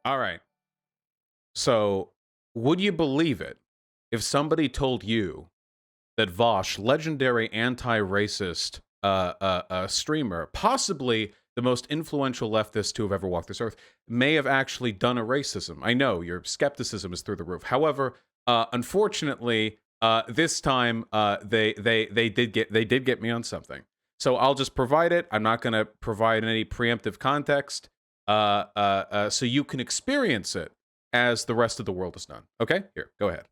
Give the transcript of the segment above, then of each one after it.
All right. So, would you believe it if somebody told you that Vosh, legendary anti-racist streamer, possibly the most influential leftist to have ever walked this earth, may have actually done a racism? I know your skepticism is through the roof. However, unfortunately, this time they did get me on something. So I'll just provide it. I'm not going to provide any preemptive context, so you can experience it as the rest of the world is done. Okay, here, go ahead.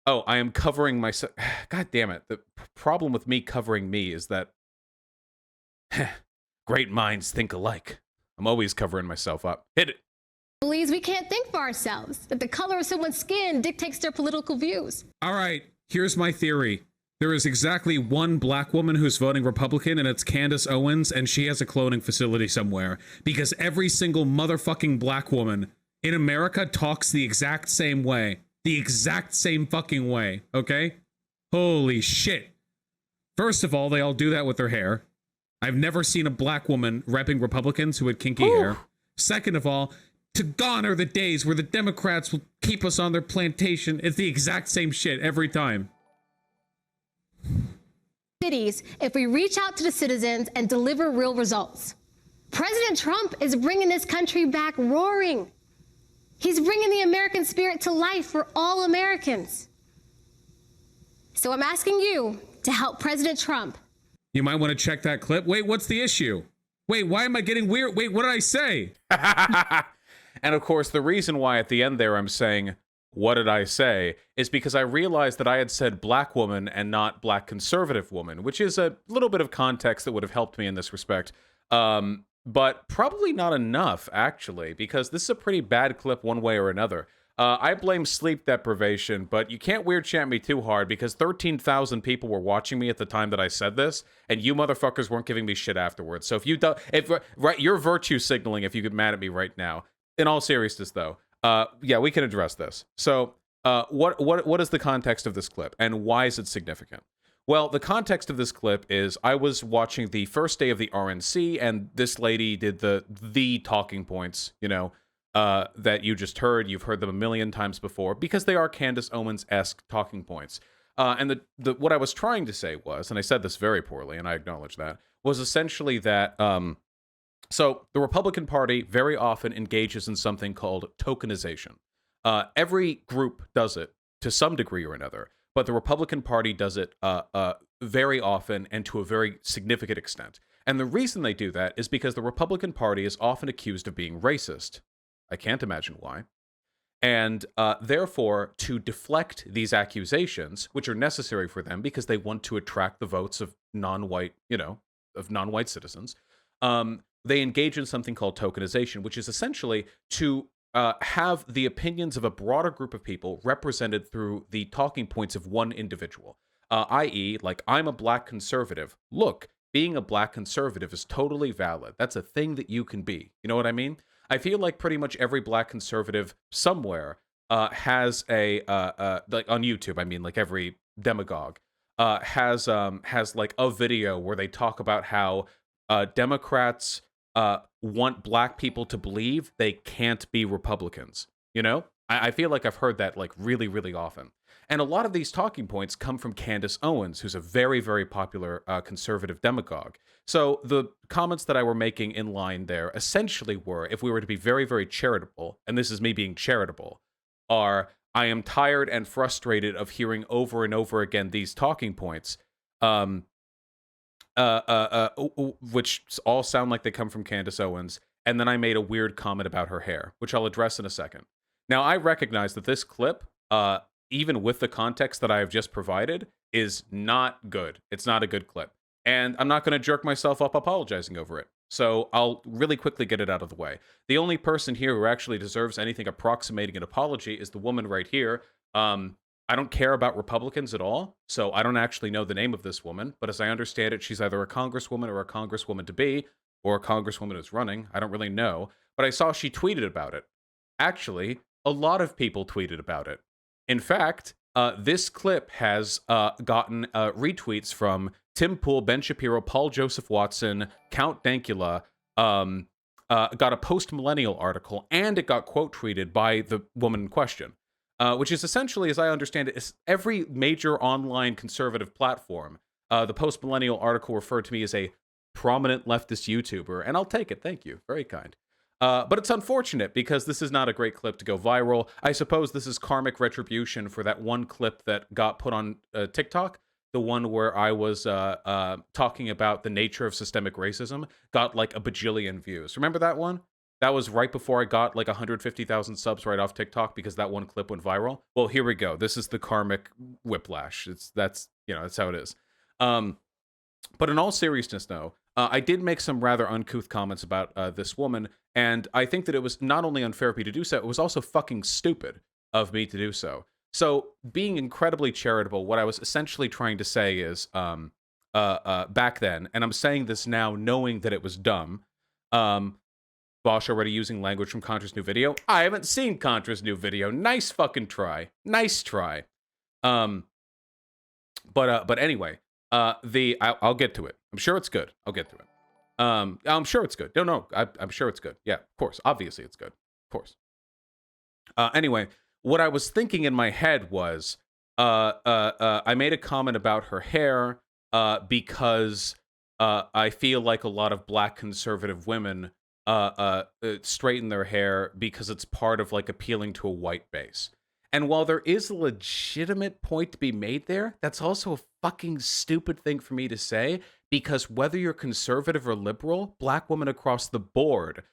Oh, I am covering myself. God damn it. The problem with me covering me is that great minds think alike. I'm always covering myself up. Hit it. Believes we can't think for ourselves, that the color of someone's skin dictates their political views. All right, here's my theory. There is exactly one black woman who's voting Republican, and it's Candace Owens, and she has a cloning facility somewhere. Because every single motherfucking black woman in America talks the exact same way. The exact same fucking way, okay? Holy shit. First of all, they all do that with their hair. I've never seen a black woman repping Republicans who had kinky hair. Second of all, to gone are the days where the Democrats will keep us on their plantation. It's the exact same shit every time. Cities, if we reach out to the citizens and deliver real results. President Trump is bringing this country back roaring. He's bringing the American spirit to life for all Americans. So I'm asking you to help President Trump. You might want to check that clip. Wait, what's the issue? Wait, why am I getting weird? Wait, what did I say? And of course, the reason why at the end there I'm saying, what did I say, is because I realized that I had said black woman and not black conservative woman, which is a little bit of context that would have helped me in this respect. But probably not enough, actually, because this is a pretty bad clip one way or another. I blame sleep deprivation, but you can't weird chant me too hard because 13,000 people were watching me at the time that I said this, and you motherfuckers weren't giving me shit afterwards. So if you don't, right, you're virtue signaling if you get mad at me right now. In all seriousness, though, yeah, we can address this. So, what is the context of this clip, and why is it significant? Well, the context of this clip is I was watching the first day of the RNC, and this lady did the talking points, you know, that you just heard. You've heard them a million times before because they are Candace Owens-esque talking points. And what I was trying to say was, and I said this very poorly, and I acknowledge that, was essentially that so the Republican Party very often engages in something called tokenization. Every group does it to some degree or another. But the Republican Party does it very often and to a very significant extent. And the reason they do that is because the Republican Party is often accused of being racist. I can't imagine why. And therefore, to deflect these accusations, which are necessary for them because they want to attract the votes of non-white, of non-white citizens, they engage in something called tokenization, which is essentially to have the opinions of a broader group of people represented through the talking points of one individual, i.e., like, I'm a black conservative. Look, being a black conservative is totally valid. That's a thing that you can be. You know what I mean? I feel like pretty much every black conservative somewhere has a like on YouTube. I mean, like every demagogue has like a video where they talk about how Democrats want black people to believe they can't be Republicans. You know, I feel like I've heard that like really, really often. And a lot of these talking points come from Candace Owens, who's a very, very popular conservative demagogue. So the comments that I were making in line there essentially were, if we were to be very, very charitable, and this is me being charitable, are I am tired and frustrated of hearing over and over again these talking points, which all sound like they come from Candace Owens. And then I made a weird comment about her hair, which I'll address in a second. Now, I recognize that this clip, even with the context that I have just provided, is not good. It's not a good clip. And I'm not going to jerk myself up apologizing over it. So I'll really quickly get it out of the way. The only person here who actually deserves anything approximating an apology is the woman right here. I don't care about Republicans at all, so I don't actually know the name of this woman. But as I understand it, she's either a congresswoman or a congresswoman-to-be, or a congresswoman who's running. I don't really know. But I saw she tweeted about it. Actually, a lot of people tweeted about it. In fact, this clip has gotten retweets from Tim Pool, Ben Shapiro, Paul Joseph Watson, Count Dankula, got a post-millennial article, and it got quote tweeted by the woman in question, which is essentially, as I understand it, is every major online conservative platform. The post-millennial article referred to me as a prominent leftist YouTuber, and I'll take it. Thank you. Very kind. But it's unfortunate because this is not a great clip to go viral. I suppose this is karmic retribution for that one clip that got put on TikTok. The one where I was talking about the nature of systemic racism got like a bajillion views. Remember that one? That was right before I got like 150,000 subs right off TikTok because that one clip went viral. Well, here we go. This is the karmic whiplash. That's how it is. But in all seriousness, though, I did make some rather uncouth comments about this woman, and I think that it was not only unfair of me to do so, it was also fucking stupid of me to do so. So, being incredibly charitable, what I was essentially trying to say is, back then, and I'm saying this now knowing that it was dumb, Bosch already using language from Contra's new video. I haven't seen Contra's new video. Nice fucking try. Nice try. But anyway, I'll get to it. I'm sure it's good. I'll get to it. I'm sure it's good. No, I'm sure it's good. Yeah, of course. Obviously, it's good. Of course. Anyway, what I was thinking in my head was, I made a comment about her hair because I feel like a lot of black conservative women straighten their hair because it's part of like appealing to a white base. And while there is a legitimate point to be made there, that's also a fucking stupid thing for me to say, because whether you're conservative or liberal, black women across the board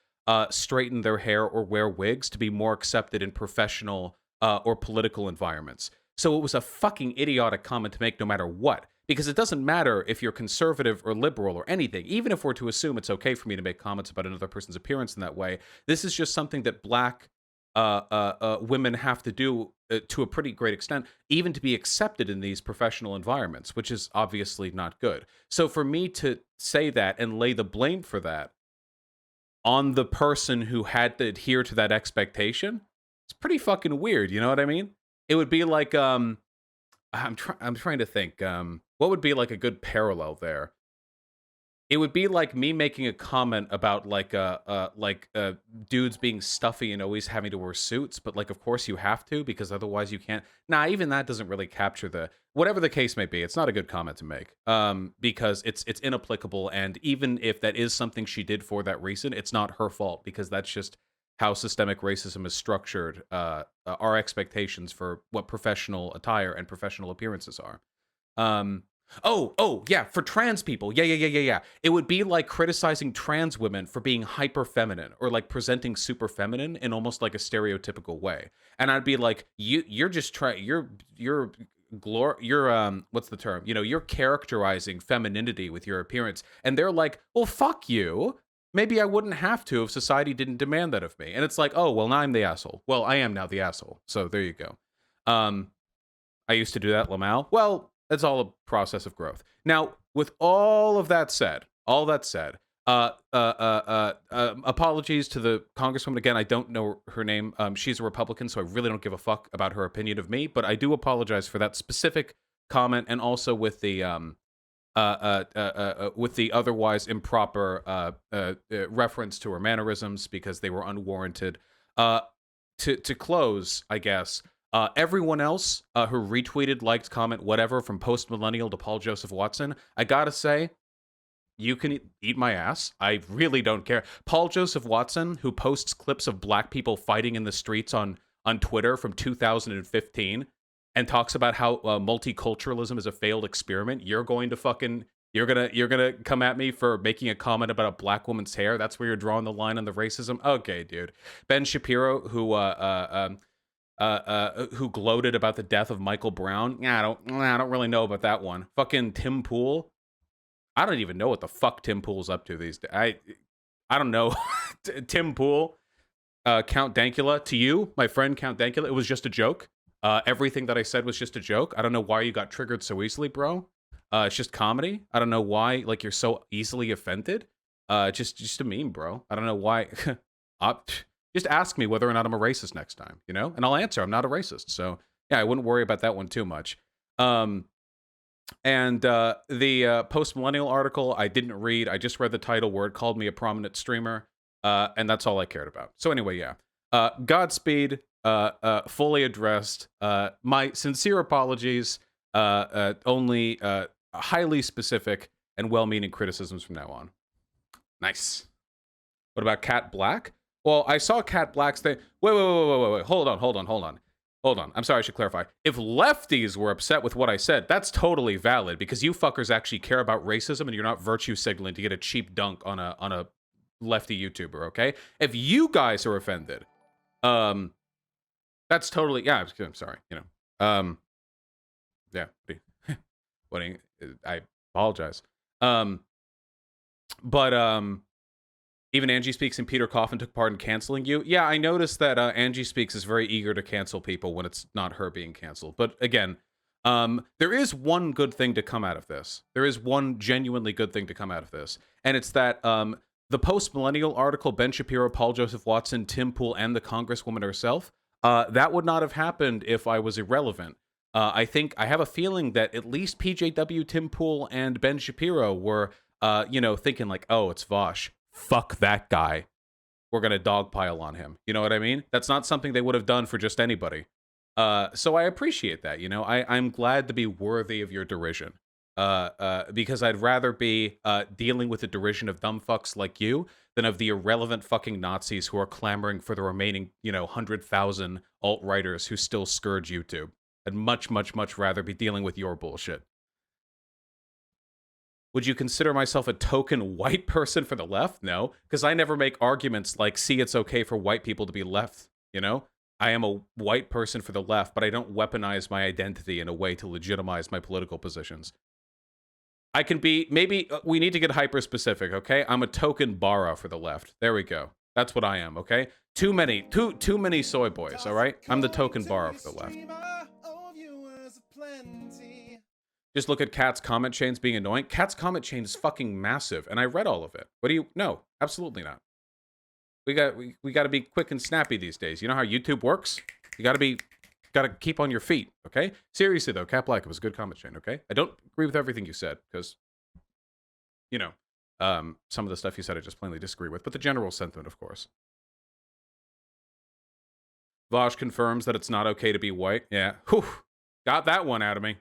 straighten their hair or wear wigs to be more accepted in professional or political environments. So it was a fucking idiotic comment to make no matter what, because it doesn't matter if you're conservative or liberal or anything. Even if we're to assume it's okay for me to make comments about another person's appearance in that way, this is just something that black women have to do to a pretty great extent, even to be accepted in these professional environments, which is obviously not good. So for me to say that and lay the blame for that on the person who had to adhere to that expectation, it's pretty fucking weird. You know what I mean? It would be like, I'm trying to think, what would be like a good parallel there? It would be like me making a comment about like dudes being stuffy and always having to wear suits, but like of course you have to because otherwise you can't. Nah, even that doesn't really capture the whatever the case may be. It's not a good comment to make because it's inapplicable, and even if that is something she did for that reason, it's not her fault because that's just how systemic racism is structured. Our expectations for what professional attire and professional appearances are. Oh, yeah, for trans people. Yeah. It would be like criticizing trans women for being hyper feminine or like presenting super feminine in almost like a stereotypical way. And I'd be like, you're just trying, you're what's the term? You're characterizing femininity with your appearance. And they're like, well, fuck you. Maybe I wouldn't have to if society didn't demand that of me. And it's like, oh, well, now I'm the asshole. Well, I am now the asshole. So there you go. I used to do that, Lamau. Well, it's all a process of growth. Now, with all that said, apologies to the Congresswoman. Again, I don't know her name. She's a Republican, so I really don't give a fuck about her opinion of me. But I do apologize for that specific comment, and also with the otherwise improper reference to her mannerisms because they were unwarranted. To close, I guess. Everyone else who retweeted, liked, comment, whatever, from post-millennial to Paul Joseph Watson, I gotta say, you can eat my ass. I really don't care. Paul Joseph Watson, who posts clips of black people fighting in the streets on Twitter from 2015 and talks about how multiculturalism is a failed experiment, you're gonna come at me for making a comment about a black woman's hair? That's where you're drawing the line on the racism? Okay, dude. Ben Shapiro, who gloated about the death of Michael Brown. Yeah, I don't really know about that one. Fucking Tim Pool. I don't even know what the fuck Tim Pool's up to these days. I don't know. Tim Pool, Count Dankula. To you, my friend Count Dankula, it was just a joke. Everything that I said was just a joke. I don't know why you got triggered so easily, bro. It's just comedy. I don't know why like you're so easily offended. Just a meme, bro. I don't know why. Just ask me whether or not I'm a racist next time, and I'll answer. I'm not a racist. So, yeah, I wouldn't worry about that one too much. And the post-millennial article, I didn't read. I just read the title where it called me a prominent streamer. And that's all I cared about. So anyway, yeah. Godspeed, fully addressed. My sincere apologies. Only highly specific and well-meaning criticisms from now on. Nice. What about Cat Black? Well, I saw Cat Black's thing. Wait. Hold on. I'm sorry, I should clarify. If lefties were upset with what I said, that's totally valid because you fuckers actually care about racism and you're not virtue signaling to get a cheap dunk on a lefty YouTuber, okay? If you guys are offended, that's totally, yeah, I'm sorry, you know. Yeah, I apologize. But even Angie Speaks and Peter Coffin took part in canceling you. Yeah, I noticed that Angie Speaks is very eager to cancel people when it's not her being canceled. But again, there is one good thing to come out of this. There is one genuinely good thing to come out of this. And it's that the post-millennial article, Ben Shapiro, Paul Joseph Watson, Tim Pool, and the Congresswoman herself, that would not have happened if I was irrelevant. I have a feeling that at least PJW, Tim Pool, and Ben Shapiro were, thinking like, oh, it's Vosh. Fuck that guy. We're going to dogpile on him. You know what I mean? That's not something they would have done for just anybody. So I appreciate that. You know, I'm glad to be worthy of your derision. Because I'd rather be dealing with the derision of dumb fucks like you than of the irrelevant fucking Nazis who are clamoring for the remaining, 100,000 alt-righters who still scourge YouTube. I'd much, much, much rather be dealing with your bullshit. Would you consider myself a token white person for the left? No, because I never make arguments like, see, it's okay for white people to be left, you know? I am a white person for the left, but I don't weaponize my identity in a way to legitimize my political positions. I can be, maybe, we need to get hyper-specific, okay? I'm a token bara for the left. There we go. That's what I am, okay? Too many soy boys, all right? I'm the token bara for the left. Just look at Cat's comment chains being annoying. Cat's comment chain is fucking massive, and I read all of it. What do you... No, absolutely not. We got to be quick and snappy these days. You know how YouTube works? You got to keep on your feet, okay? Seriously, though, Cat Black, it was a good comment chain, okay? I don't agree with everything you said, because, some of the stuff you said I just plainly disagree with, but the general sentiment, of course. Vosh confirms that it's not okay to be white. Yeah. Whew. Got that one out of me.